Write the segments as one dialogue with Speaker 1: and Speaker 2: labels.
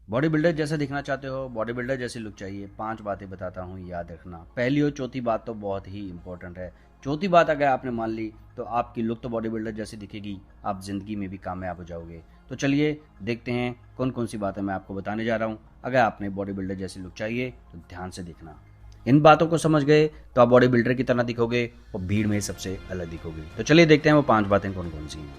Speaker 1: Body builder जैसा दिखना चाहते हो, बॉडी बिल्डर जैसी लुक चाहिए, 5 बातें बताता हूँ, याद रखना। पहली और चौथी बात तो बहुत ही इंपॉर्टेंट है। चौथी बात अगर आपने मान ली तो आपकी लुक तो बॉडी बिल्डर जैसी दिखेगी, आप ज़िंदगी में भी कामयाब हो जाओगे। तो चलिए देखते हैं कौन कौन सी बातें मैं आपको बताने जा रहा हूँ। अगर आपने बॉडी बिल्डर जैसी लुक चाहिए तो ध्यान से देखना। इन बातों को समझ गए तो आप बॉडी बिल्डर की तरह दिखोगे और भीड़ में सबसे अलग दिखोगे। तो चलिए देखते हैं वो 5 बातें कौन कौन सी हैं।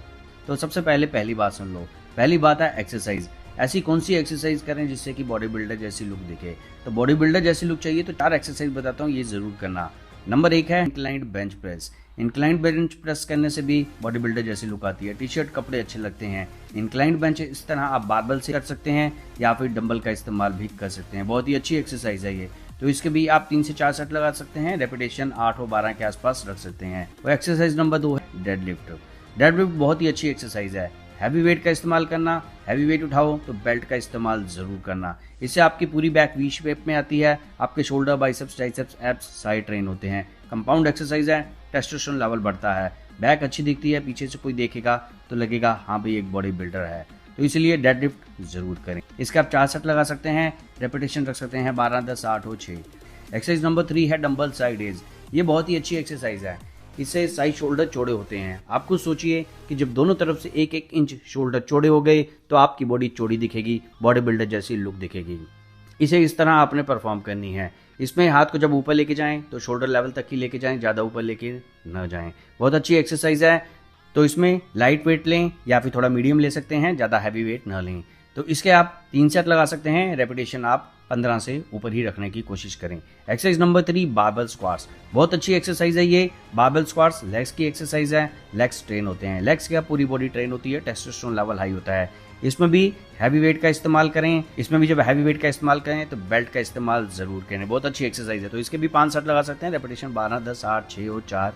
Speaker 1: तो सबसे पहले पहली बात सुन लो। पहली बात है एक्सरसाइज। ऐसी कौन सी एक्सरसाइज करें जिससे कि बॉडी बिल्डर जैसी लुक दिखे। तो बॉडी बिल्डर जैसी लुक चाहिए तो 4 एक्सरसाइज बताता हूँ, ये जरूर करना। नंबर 1 है inclined bench press. Inclined bench press करने से भी बॉडी बिल्डर जैसी लुक आती है। टी शर्ट कपड़े अच्छे लगते हैं। इंक्लाइंड बेंच इस तरह आप बारबल से कर सकते हैं या फिर डंबल का इस्तेमाल भी कर सकते हैं। बहुत ही अच्छी एक्सरसाइज है ये। तो इसके भी आप 3 से 4 सेट लगा सकते हैं। रेपिटेशन 8 और 12 के आसपास रख सकते हैं। और एक्सरसाइज नंबर 2 है डेडलिफ्ट। डेडलिफ्ट बहुत ही अच्छी एक्सरसाइज है। हैवी वेट का इस्तेमाल करना। हैवी वेट उठाओ तो बेल्ट का इस्तेमाल जरूर करना। इससे आपकी पूरी बैक वी शेप में आती है। आपके शोल्डर, बाइसेप्स, ट्राइसेप्स, एब्स सारे ट्रेन होते हैं। कंपाउंड एक्सरसाइज है। टेस्टोस्टेरोन लेवल बढ़ता है। बैक अच्छी दिखती है। पीछे से कोई देखेगा तो लगेगा हाँ भाई एक बॉडी बिल्डर है। तो इसलिए डेडलिफ्ट जरूर करें। इसके आप 4 सेट लगा सकते हैं। रेपिटेशन रख सकते हैं 12, 10, 8 और 6। एक्सरसाइज नंबर 3 है डंबल साइड रेज। ये बहुत ही अच्छी एक्सरसाइज है। इससे साइड शोल्डर चौड़े होते हैं। आप खुद सोचिए कि जब दोनों तरफ से 1-1 इंच शोल्डर चौड़े हो गए तो आपकी बॉडी चौड़ी दिखेगी, बॉडी बिल्डर जैसी लुक दिखेगी। इसे इस तरह आपने परफॉर्म करनी है। इसमें हाथ को जब ऊपर लेके जाएं तो शोल्डर लेवल तक ही लेके जाएं, ज़्यादा ऊपर लेके न जाएं। बहुत अच्छी एक्सरसाइज है। तो इसमें लाइट वेट लें या फिर थोड़ा मीडियम ले सकते हैं, ज़्यादा हैवी वेट न लें। तो इसके आप 3 सेट लगा सकते हैं। रेपिटेशन आप 15 से ऊपर ही रखने की कोशिश करें। Exercise number 3 barbell squats. बहुत अच्छी एक्सरसाइज है ये। बारबल स्क्वाट्स लेग्स की एक्सरसाइज है। लेग्स ट्रेन होते हैं। लेग्स की पूरी बॉडी ट्रेन होती है। टेस्टोस्टेरोन लेवल हाई होता है। इसमें भी हैवी वेट का इस्तेमाल करें। इसमें भी जब हैवी वेट का इस्तेमाल करें तो बेल्ट का इस्तेमाल जरूर करें। बहुत अच्छी एक्सरसाइज है। तो इसके भी 5 सेट लगा सकते हैं। रेपिटेशन 12, 10, 8, 6 और 4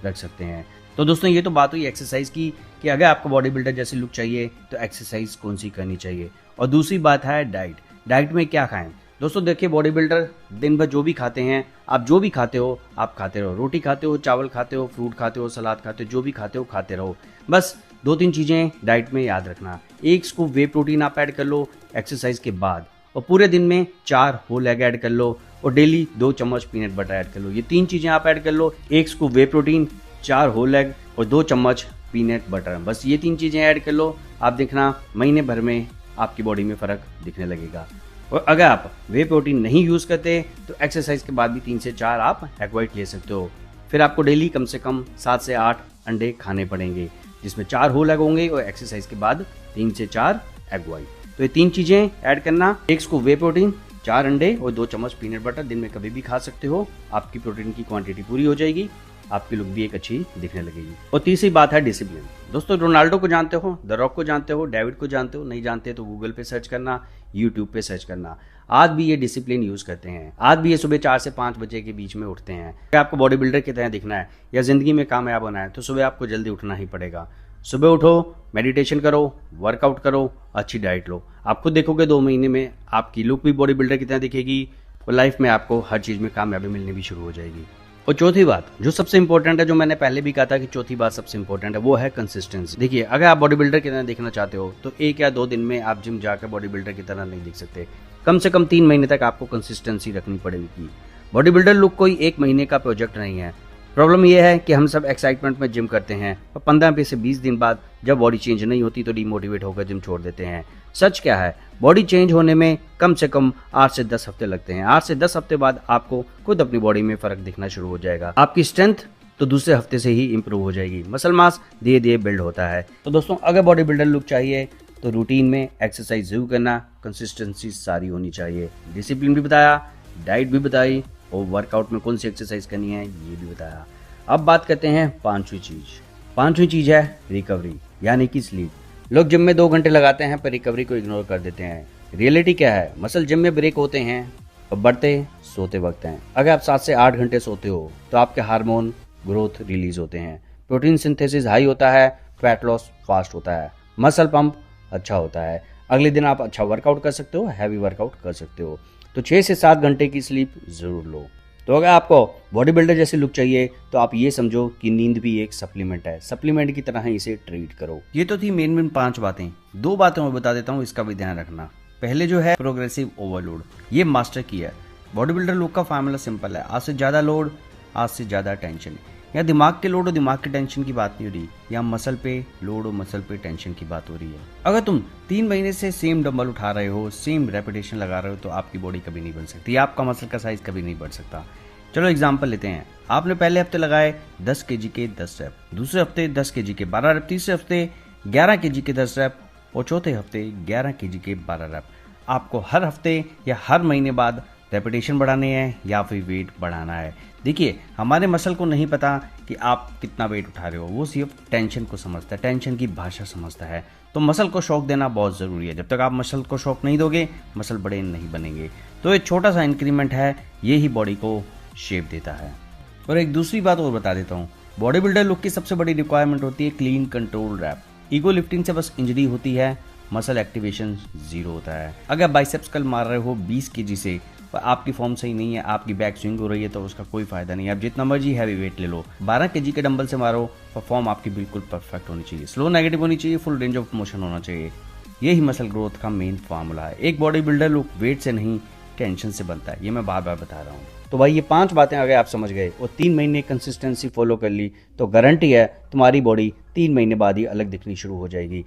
Speaker 1: रख सकते हैं। तो दोस्तों ये तो बात हुई एक्सरसाइज की कि अगर आपको बॉडी बिल्डर जैसी लुक चाहिए तो एक्सरसाइज कौन सी करनी चाहिए। और दूसरी बात है डाइट। डाइट में क्या खाएं। दोस्तों देखिए, बॉडी बिल्डर दिन भर जो भी खाते हैं, आप जो भी खाते हो आप खाते रहो। रोटी खाते हो, चावल खाते हो, फ्रूट खाते हो, सलाद खाते हो, जो भी खाते हो खाते रहो। बस 2-3 चीज़ें डाइट में याद रखना। एक स्कूप वे प्रोटीन आप ऐड कर लो एक्सरसाइज के बाद, और पूरे दिन में 4 होल एग ऐड कर लो, और डेली 2 चम्मच पीनट बटर ऐड कर लो। ये 3 चीज़ें आप ऐड कर लो। एक scoop whey protein, 4 whole egg और 2 चम्मच पीनट बटर। बस ये 3 चीज़ें ऐड कर लो। आप देखना महीने भर में आपकी बॉडी में फ़र्क दिखने लगेगा। और अगर आप वे प्रोटीन नहीं यूज़ करते तो एक्सरसाइज के बाद भी 3 से 4 आप एग वाइट ले सकते हो। फिर आपको डेली कम से कम 7 से 8 अंडे खाने पड़ेंगे, जिसमें 4 होल एग होंगे और एक्सरसाइज के बाद 3 से 4 एग वाइट। तो ये 3 चीज़ें ऐड करना। एक स्कूप वे प्रोटीन, 4 अंडे और 2 चम्मच पीनट बटर दिन में कभी भी खा सकते हो। आपकी प्रोटीन की क्वांटिटी पूरी हो जाएगी। आपकी लुक भी एक अच्छी दिखने लगेगी। और तीसरी बात है डिसिप्लिन। दोस्तों रोनाल्डो को जानते हो, द रॉक को जानते हो, डेविड को जानते हो। नहीं जानते तो गूगल पे सर्च करना, यूट्यूब पे सर्च करना। आज भी ये डिसिप्लिन यूज़ करते हैं। आज भी ये सुबह 4 से 5 बजे के बीच में उठते हैं। अगर आपको बॉडी बिल्डर की तरह दिखना है या ज़िंदगी में कामयाब होना है तो सुबह आपको जल्दी उठना ही पड़ेगा। सुबह उठो, मेडिटेशन करो, वर्कआउट करो, अच्छी डाइट लो। आप खुद देखोगे 2 महीने में आपकी लुक भी बॉडी बिल्डर की तरह दिखेगी और लाइफ में आपको हर चीज़ में कामयाबी मिलनी भी शुरू हो जाएगी। और चौथी बात जो सबसे इंपॉर्टेंट है, जो मैंने पहले भी कहा था कि चौथी बात सबसे इंपॉर्टेंट है, वो है कंसिस्टेंसी। देखिए, अगर आप बॉडी बिल्डर की तरह दिखना चाहते हो तो 1 या 2 दिन में आप जिम जाकर बॉडी बिल्डर की तरह नहीं दिख सकते। कम से कम 3 महीने तक आपको कंसिस्टेंसी रखनी पड़ेगी। बॉडी बिल्डर लुक कोई 1 महीने का प्रोजेक्ट नहीं है। प्रॉब्लम यह है कि हम सब एक्साइटमेंट में जिम करते हैं और 15 से 20 दिन बाद जब बॉडी चेंज नहीं होती तो डिमोटिवेट होकर जिम छोड़ देते हैं। सच क्या है, बॉडी चेंज होने में कम से कम 8 से 10 हफ्ते लगते हैं। 8 से 10 हफ्ते बाद आपको खुद अपनी बॉडी में फर्क दिखना शुरू हो जाएगा। आपकी स्ट्रेंथ तो दूसरे हफ्ते से ही इंप्रूव हो जाएगी। मसल मास धीरे धीरे बिल्ड होता है। तो दोस्तों अगर बॉडी बिल्डर लुक चाहिए तो रूटीन में एक्सरसाइज जरूर करना, कंसिस्टेंसी सारी होनी चाहिए। डिसिप्लिन भी बताया, डाइट भी बताई और वर्कआउट में कौन सी एक्सरसाइज करनी है ये भी बताया। अब बात करते हैं 5वीं चीज। 5वीं चीज है रिकवरी, यानी कि स्लीप। लोग जिम में 2 घंटे लगाते हैं पर रिकवरी को इग्नोर कर देते हैं। रियलिटी क्या है, मसल जिम में ब्रेक होते हैं और बढ़ते सोते वक्त हैं। अगर आप 7 से 8 घंटे सोते हो तो आपके हार्मोन ग्रोथ रिलीज होते हैं, प्रोटीन सिंथेसिस हाई होता है, फैट लॉस फास्ट होता है, मसल पंप अच्छा होता है। अगले दिन आप अच्छा वर्कआउट कर सकते हो, हैवी वर्कआउट कर सकते हो। तो 6 से 7 घंटे की स्लीप जरूर लो। तो अगर आपको बॉडी बिल्डर जैसी लुक चाहिए तो आप ये समझो कि नींद भी एक सप्लीमेंट है। सप्लीमेंट की तरह ही इसे ट्रीट करो। ये तो थी मेन 5 बातें। 2 बातें मैं बता देता हूँ, इसका भी ध्यान रखना। पहले जो है प्रोग्रेसिव ओवरलोड, ये मास्टर की है। बॉडी बिल्डर लुक का फार्मूला सिंपल है, आज से ज्यादा लोड, आज से ज्यादा टेंशन। यहाँ दिमाग के लोड और दिमाग की टेंशन की बात नहीं हो रही, यहाँ मसल पे लोड और मसल पे टेंशन की बात हो रही है। अगर तुम 3 महीने से सेम डंबल उठा रहे हो, सेम रेपिटेशन लगा रहे हो, तो आपकी बॉडी कभी नहीं बन सकती, आपका मसल का साइज कभी नहीं बढ़ सकता। चलो एग्जाम्पल लेते हैं। आपने पहले हफ्ते लगाए 10 kg के 10 रैप, दूसरे हफ्ते 10 kg के 12 रैप, तीसरे हफ्ते 11 kg के 10 रैप और चौथे हफ्ते 11 kg के 12 रैप। आपको हर हफ्ते या हर महीने बाद रेपिटेशन बढ़ाने हैं या फिर वेट बढ़ाना है। देखिए, हमारे मसल को नहीं पता कि आप कितना वेट उठा रहे हो, वो सिर्फ टेंशन को समझता है, टेंशन की भाषा समझता है। तो मसल को शौक देना बहुत ज़रूरी है। जब तक आप मसल को शौक नहीं दोगे, मसल बड़े नहीं बनेंगे। तो एक छोटा सा इंक्रीमेंट है, ये ही बॉडी को शेप देता है। और एक दूसरी बात और बता देता हूँ, बॉडी बिल्डर लुक की सबसे बड़ी रिक्वायरमेंट होती है clean control rep. Ego lifting से बस इंजरी होती है, मसल एक्टिवेशन 0 होता है। अगर बाइसेप्स कर्ल मार रहे हो 20 kg से, पर आपकी फॉर्म सही नहीं है, आपकी बैक स्विंग हो रही है, तो उसका कोई फायदा नहीं है। आप जितना मर्जी हैवी वेट ले लो, 12 kg के डंबल से मारो, पर फॉर्म आपकी बिल्कुल परफेक्ट होनी चाहिए, स्लो नेगेटिव होनी चाहिए, फुल रेंज ऑफ मोशन होना चाहिए। यही मसल ग्रोथ का मेन फार्मूला है। एक बॉडी बिल्डर लुक वेट से नहीं, टेंशन से बनता है, ये मैं बार बार बता रहा हूँ। तो भाई ये 5 बातें अगर आप समझ गए और 3 महीने कंसिस्टेंसी फॉलो कर ली, तो गारंटी है तुम्हारी बॉडी 3 महीने बाद ही अलग दिखनी शुरू हो जाएगी,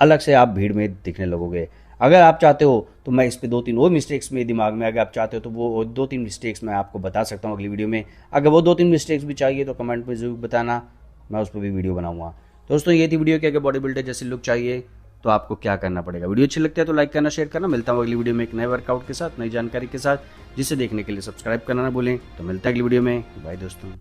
Speaker 1: अलग से आप भीड़ में दिखने लगोगे। अगर आप चाहते हो तो मैं इस पे 2-3 और मिस्टेक्स मेरे दिमाग में, अगर आप चाहते हो तो वो 2-3 मिस्टेक्स मैं आपको बता सकता हूँ अगली वीडियो में। अगर वो 2-3 मिस्टेक्स भी चाहिए तो कमेंट में ज़रूर बताना, मैं उस पर भी वीडियो बनाऊंगा। दोस्तों, ये थी वीडियो की अगर बॉडी बिल्डर जैसी लुक चाहिए तो आपको क्या करना पड़ेगा। वीडियो अच्छी लगती है तो लाइक करना, शेयर करना। मिलता हूँ अगली वीडियो में एक नए वर्कआउट के साथ, नई जानकारी के साथ, जिसे देखने के लिए सब्सक्राइब करना ना भूलें। तो मिलता है अगली वीडियो में। बाय दोस्तों।